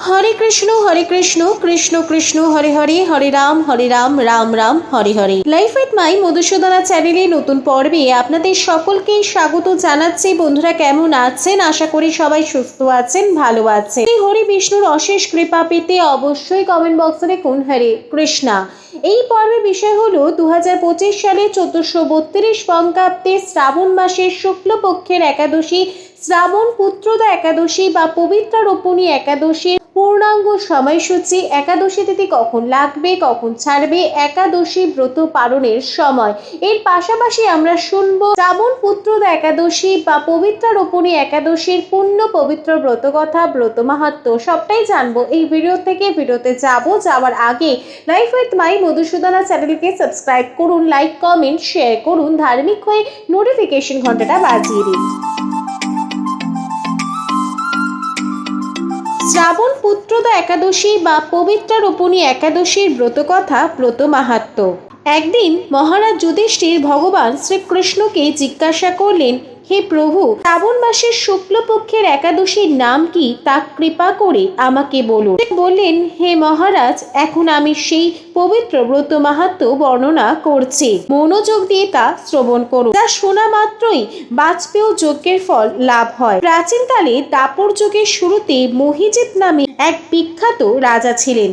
Hare Krishna Krishna Krishna Hare Hare, Hare Ram Ram Ram Hare Hare. Life with my Madhusudana চ্যানেলে নতুন পর্বে আপনাদের সকলকে স্বাগত জানাচ্ছি। বন্ধুরা কেমন আছেন? আশা করি সবাই সুস্থ আছেন, ভালো আছেন। এই হরি বিষ্ণুর অশেষ কৃপা পেতে অবশ্যই কমেন্ট বক্সে লিখুন হরে কৃষ্ণা। এই পর্বের বিষয় হলো 2025 সালে 1432 বঙ্গাব্দে শ্রাবণ মাসের শুক্লপক্ষের একাদশী শ্রাবণ পুত্রদা একাদশী বা পবিত্র রোপণী একাদশীর পূর্ণাঙ্গ সময়সূচি, একাদশী তিথি কখন লাগবে, কখন ছাড়বে, একাদশী ব্রত পালনের সময়। এর পাশাপাশি আমরা শুনবো শ্রাবণ পুত্রদা একাদশী বা পবিত্র রোপণী একাদশীর পূর্ণ পবিত্র ব্রত কথা, ব্রত মাহাত্ম্য সবটাই জানবো এই ভিডিও থেকে। ভিডিওতে যাওয়ার আগে লাইফ উইথ মাই মধুসূদনা চ্যানেলকে সাবস্ক্রাইব করুন, লাইক কমেন্ট শেয়ার করুন, ধার্মিক হয়ে নোটিফিকেশন ঘন্টাটা বাজিয়ে দিন। শ্রাবণ পুত্রদা একাদশী বা পবিত্র রোপণী একাদশীর ব্রতকথা, ব্রত মাহাত্ম্য। একদিন মহারাজ যুধিষ্ঠির ভগবান শ্রীকৃষ্ণকে জিজ্ঞাসা করলেন, হে প্রভু, শ্রাবণ মাসের শুক্লপক্ষের একাদশীর নাম কি তা কৃপা করে আমাকে বলুন। বললেন, হে মহারাজ, এখন আমি সেই পবিত্র ব্রত মাহাত্ম্য বর্ণনা করছি, মনোযোগ দিয়ে তা শ্রবণ করুন। যা শোনা মাত্রই বাজপেয় যজ্ঞের ফল লাভ হয়। প্রাচীনকালে দাপর যুগের শুরুতে মহিজিৎ নামে এক বিখ্যাত রাজা ছিলেন।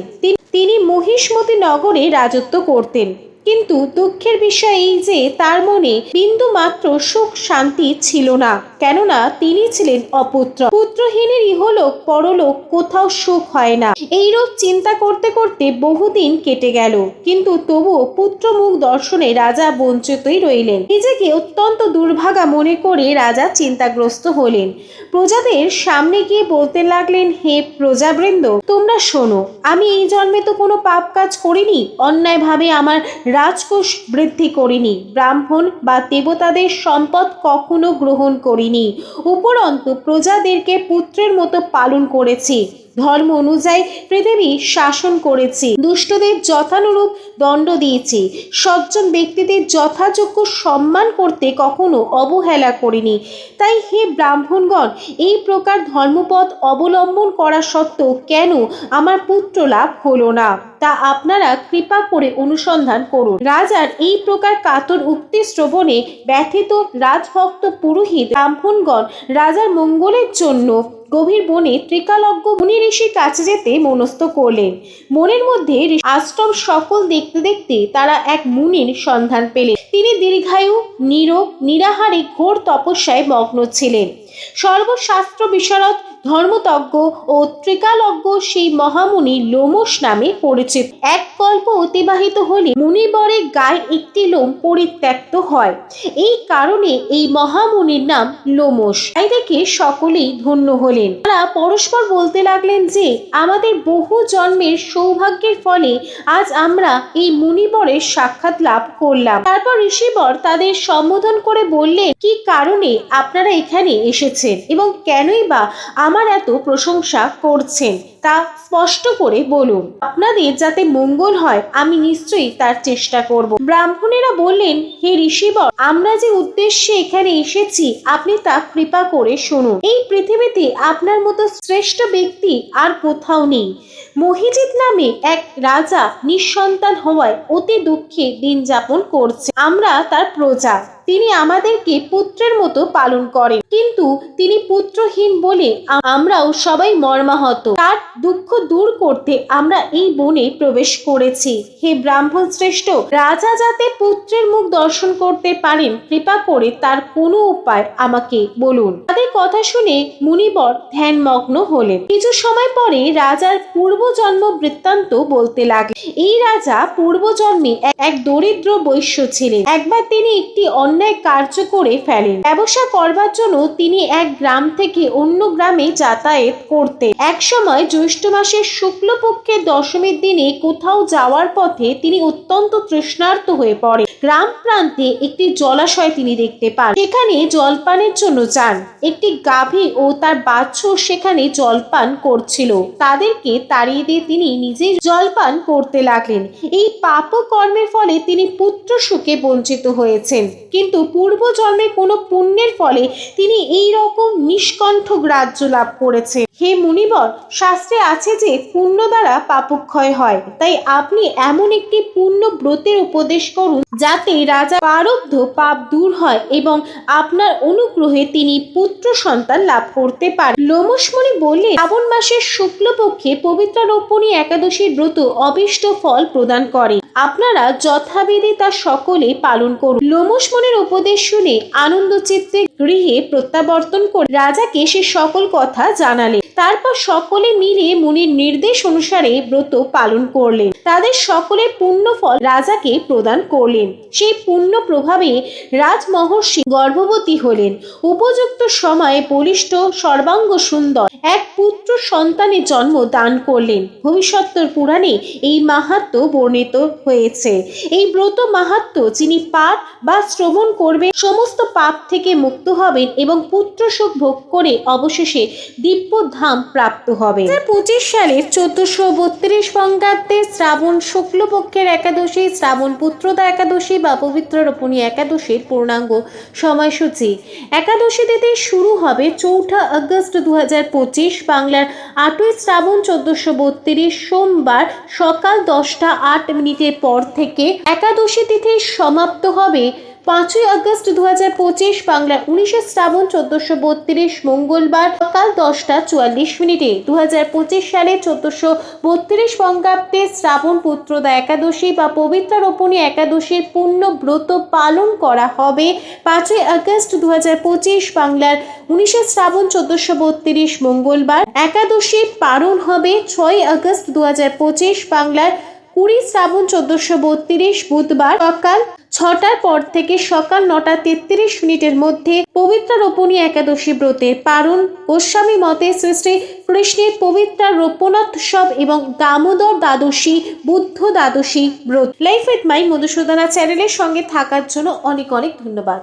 তিনি মহিষ্মতি নগরে রাজত্ব করতেন। কিন্তু দুঃখের বিষয় এই যে তার মনে বিন্দু মাত্র সুখ শান্তি ছিল না, কেননা তিনি ছিলেন অপুত্র। পুত্রহীনের ইহলোক পরলোক কোথাও সুখ হয় না। এইরূপ চিন্তা করতে করতে বহুদিন কেটে গেল, কিন্তু তবুও পুত্র মুখ দর্শনে রাজা বঞ্চিতই রইলেন। নিজেকে অত্যন্ত দুর্ভাগা মনে করে রাজা চিন্তাগ্রস্ত হলেন। প্রজাদের সামনে গিয়ে বলতে লাগলেন, হে প্রজাবৃন্দ, তোমরা শোনো, আমি এই জন্মে তো কোনো পাপ কাজ করিনি, অন্যায়ভাবে আমার রাজকোষ বৃদ্ধি করিনি, ব্রাহ্মণ বা দেবতাদের সম্পদ কখনো গ্রহণ করিনি, উপরন্তু প্রজাদেরকে পুত্রের মতো পালন করেছি, ধর্ম অনুযায়ী পৃথিবী শাসন করেছি, দুষ্টদের যথানুরূপ দণ্ড দিয়েছি, সজ্জন ব্যক্তিদের যথাযোগ্য সম্মান করতে কখনো অবহেলা করিনি। তাই হে ব্রাহ্মণগণ, এই প্রকার ধর্মপথ অবলম্বন করা সত্ত্বেও কেন আমার পুত্র লাভ হলো না, তা আপনারা কৃপা করে অনুসন্ধান করুন। রাজার এই প্রকার কাতর উক্তি শ্রবণে ব্যথিত রাজভক্ত পুরোহিত ব্রাহ্মণগণ রাজার মঙ্গলের জন্য গভীর বনে ত্রিকালজ্ঞ মুনি ঋষির কাছে যেতে মনস্থ করলেন। মনের মধ্যে আশ্রম সকল দেখতে দেখতে তারা এক মুনির সন্ধান পেলেন। তিনি দীর্ঘায়ু, নীরব, নিরাহারে ঘোর তপস্যায় মগ্ন ছিলেন। সর্বশাস্ত্র বিশারদ, ধর্মতজ্ঞ ও ত্রিকালজ্ঞ সেই মহামুনি লোমশ নামে পরিচিত। এক কল্প অতিবাহিত হলে মুনিবরের গায়ে একটি লোম পরিত্যক্ত হয়। এই কারণে এই মহামুনির নাম লোমশ। তাই দেখে সকলেই ধন্য হলেন। তারা পরস্পর বলতে লাগলেন যে আমাদের বহু জন্মের সৌভাগ্যের ফলে আজ আমরা এই মুনিবরের সাক্ষাৎ লাভ করলাম। তারপর ঋষিবর তাদের সম্বোধন করে বললেন, কি কারণে আপনারা এখানে এসেছেন এবং কেনই বা আমার এত প্রশংসা করছেন তা স্পষ্ট করে বলুন। আপনাদের যাতে মঙ্গল হয় আমি নিশ্চয়ই তার চেষ্টা করব। ব্রাহ্মণেরা বললেন, হে ঋষিবর, আমরা যে উদ্দেশ্যে এখানে এসেছি আপনি তা কৃপা করে শুনুন। এই পৃথিবীতে আপনার মতো শ্রেষ্ঠ ব্যক্তি আর কোথাও নেই। মহিজিৎ নামে এক রাজা নিঃসন্তান হওয়ায় অতি দুঃখে দিন যাপন করছে। আমরা তার প্রজা। তিনি আমাদেরকে পুত্রের মতো পালন করেন, কিন্তু তিনি পুত্রহীন বলে আমরাও সবাই মর্মাহত। তার দুঃখ দূর করতে আমরা এই বনে প্রবেশ করেছি। হে ব্রাহ্মণ শ্রেষ্ঠ, রাজা যাতে পুত্রের মুখ দর্শন করতে পারেন কৃপা করে তার কোনো উপায় আমাকে বলুন। তাদের কথা শুনে মুনিবর ধ্যানমগ্ন হলেন। কিছু সময় পরে রাজার পূর্বজন্ম বৃত্তান্ত বলতে লাগলেন। এই রাজা পূর্বজন্মে এক দরিদ্র বৈশ্য ছিলেন। একবার তিনি একটি অন্যায় কার্য করে ফেলেন। ব্যবসা করবার জন্য তিনি এক গ্রাম থেকে অন্য গ্রামে যাতায়াত করতেন। এক সময় জ্যৈষ্ঠ মাসের শুক্লপক্ষের দশমীর দিনে কোথাও যাওয়ার পথে তিনি অত্যন্ত তৃষ্ণার্ত হয়ে পড়েন। গ্রাম প্রান্তে একটি জলাশয় তিনি দেখতে পান। সেখানে জলপানের জন্য যান। একটি গাভী ও তার বাছুর সেখানে জলপান করছিল। তাদেরকে তাড়িয়ে তাড়িয়ে দিয়ে তিনি নিজেই জলপান করতে লাগলেন। এই পাপ কর্মের ফলে তিনি পুত্র সুখে বঞ্চিত হয়েছেন, কিন্তু পূর্ব জন্মে কোনো পুণ্যের ফলে তিনি এই রকম নিষ্কণ্ঠ গ্রাহ্য লাভ করেছেন। হে মুনিবর, শাস্ত্রে আছে যে পুণ্য দ্বারা পাপক্ষয় হয়, তাই আপনি এমন একটি পুণ্য ব্রতের উপদেশ করুন যাতে রাজা প্রারব্ধ পাপ দূর হয় এবং আপনার অনুগ্রহে তিনি পুত্র সন্তান লাভ করতে পারেন। লোমশ মুনি বললেন, শ্রাবণ মাসের শুক্লপক্ষে পবিত্রা রোপণী একাদশীর ব্রত অভীষ্ট ফল প্রদান করে। আপনারা যথাবিধি তা সকলে পালন করুন। লোমশ মুনির উপদেশ শুনে আনন্দ চিত্তে গৃহে প্রত্যাবর্তন করে রাজাকে সে সকল কথা জানালেন। তারপর সকলে মিলে মুনির নির্দেশ অনুসারে ব্রত পালন করলেন। তাদের সকলের পুণ্য ফল রাজাকে প্রদান করলেন। সেই পুণ্য প্রভাবে রাজমহর্ষি গর্ভবতী হলেন। উপযুক্ত সময়ে বলিষ্ঠ সর্বাঙ্গ সুন্দর এক পুত্র সন্তানের জন্ম দান করলেন। ভবিষ্যত্তর পুরাণে এই মাহাত্ম্য বর্ণিত হয়েছে। এই ব্রত মাহাত্ম্য যিনি পাঠ বা শ্রবণ করবেন সমস্ত পাপ থেকে মুক্ত হবেন এবং পুত্র সুখ ভোগ করে অবশেষে দিব্য ধাম প্রাপ্ত হবেন। 2025 সালের 1432 বঙ্গাব্দে শ্রাবণ শুক্লপক্ষের একাদশী, শ্রাবণ পুত্রদা একাদশী বা পবিত্র রোপণী একাদশীর পূর্ণাঙ্গ সময়সূচি। একাদশী তিথি শুরু হবে 4 আগস্ট 2025, বাংলার 8ই শ্রাবণ 1432 সোমবার সকাল 10:08 পর থেকে। একাদশী তিথি সমাপ্ত হবে 5ই আগস্ট 2025, বাংলার 19 শ্রাবণ 1432 মঙ্গলবার সকাল 10:44। 2025 সালে 1432 বঙ্গাব্দে শ্রাবণ পুত্রদা একাদশী বা পবিত্রা রোপণী একাদশীর পূর্ণ ব্রত পালন করা হবে 5ই আগস্ট 2025, বাংলার 19 শ্রাবণ 1432 মঙ্গলবার। একাদশী পালন হবে 6ই আগস্ট 2025, বাংলার 20 শ্রাবণ 1432 বুধবার সকাল 6টার পর থেকে সকাল 9:33 মধ্যে। পবিত্র রোপণী একাদশী ব্রতের পালন গোস্বামী মতে শ্রী শ্রী কৃষ্ণের পবিত্র রোপণোৎসব এবং দামোদর দ্বাদশী, বুদ্ধ দ্বাদশী ব্রত। লাইফ উইথ মাই মধুসূদনা চ্যানেলের সঙ্গে থাকার জন্য অনেক অনেক ধন্যবাদ।